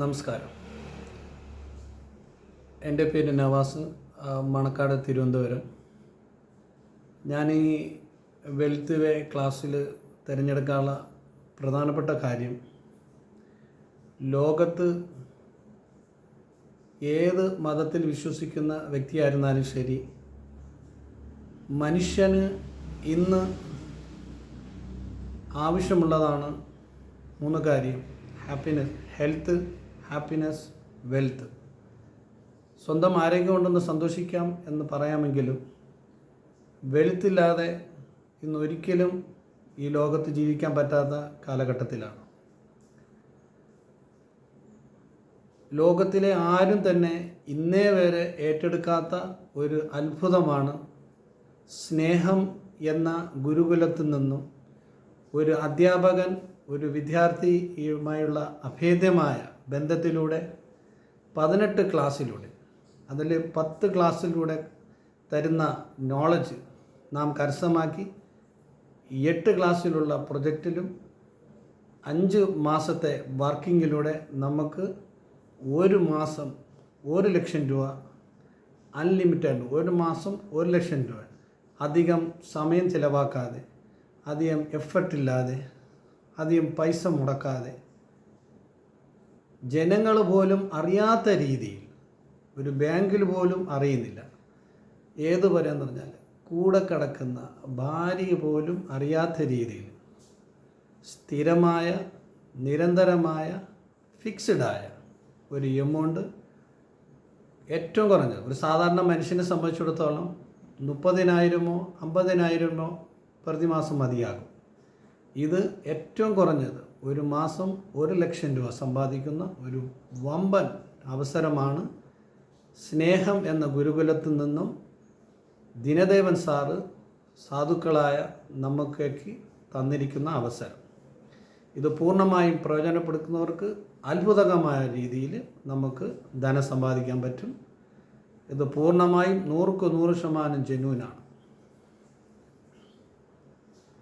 നമസ്കാരം. എൻ്റെ പേര് നവാസ്, മണക്കാട്, തിരുവനന്തപുരം. ഞാൻ ഈ വെൽത്ത് വേ ക്ലാസ്സിൽ തിരഞ്ഞെടുക്കാനുള്ള പ്രധാനപ്പെട്ട കാര്യം, ലോകത്ത് ഏത് മതത്തിൽ വിശ്വസിക്കുന്ന വ്യക്തിയായിരുന്നാലും ശരി, മനുഷ്യന് ഇന്ന് ആവശ്യമുള്ളതാണ് 3 കാര്യം: ഹാപ്പിനെസ്, ഹെൽത്ത്, ഹാപ്പിനെസ്, വെൽത്ത്. സ്വന്തം ആരോഗ്യം കൊണ്ടൊന്ന് സന്തോഷിക്കാം എന്ന് പറയാമെങ്കിലും വെൽത്തില്ലാതെ ഇന്നൊരിക്കലും ഈ ലോകത്ത് ജീവിക്കാൻ പറ്റാത്ത കാലഘട്ടത്തിലാണ്. ലോകത്തിലെ ആരും തന്നെ ഇന്നേ വരെ ഏറ്റെടുക്കാത്ത ഒരു അത്ഭുതമാണ് സ്നേഹം എന്ന ഗുരുകുലത്തിൽ നിന്നും ഒരു അധ്യാപകൻ ഒരു വിദ്യാർത്ഥിയുമായുള്ള അഭേദ്യമായ ബന്ധത്തിലൂടെ 18 ക്ലാസ്സിലൂടെ, അതിൽ 10 ക്ലാസ്സിലൂടെ തരുന്ന നോളജ് നാം കരസ്ഥമാക്കി 8 ക്ലാസ്സിലുള്ള പ്രൊജക്റ്റിലും 5 മാസത്തെ വർക്കിങ്ങിലൂടെ നമുക്ക് ഒരു മാസം 1 ലക്ഷം രൂപ അൺലിമിറ്റഡ്, ഒരു മാസം 1 ലക്ഷം രൂപ, അധികം സമയം ചിലവാക്കാതെ, അധികം എഫർട്ടില്ലാതെ, അധികം പൈസ മുടക്കാതെ, ജനങ്ങൾ പോലും അറിയാത്ത രീതിയിൽ, ഒരു ബാങ്കിൽ പോലും അറിയുന്നില്ല, ഏതുവരെ എന്ന് പറഞ്ഞാൽ കൂടെ കിടക്കുന്ന ഭാര്യ പോലും അറിയാത്ത രീതിയിൽ സ്ഥിരമായ, നിരന്തരമായ, ഫിക്സ്ഡായ ഒരു എമൗണ്ട്, ഏറ്റവും കുറഞ്ഞത് ഒരു സാധാരണ മനുഷ്യനെ സംബന്ധിച്ചിടത്തോളം 30,000-ഓ 50,000-ഓ പ്രതിമാസം മതിയാകും. ഇത് ഏറ്റവും കുറഞ്ഞത് ഒരു മാസം 1 ലക്ഷം രൂപ സമ്പാദിക്കുന്ന ഒരു വമ്പൻ അവസരമാണ് സ്നേഹം എന്ന ഗുരുകുലത്തിൽ നിന്നും ദിനദേവൻ സാറ് സാധുക്കളായ നമുക്കേക്ക് തന്നിരിക്കുന്ന അവസരം. ഇത് പൂർണ്ണമായും പ്രയോജനപ്പെടുത്തുന്നവർക്ക് അത്ഭുതകമായ രീതിയിൽ നമുക്ക് ധനം സമ്പാദിക്കാൻ പറ്റും. ഇത് പൂർണ്ണമായും 100% ജെന്യൂനാണ്.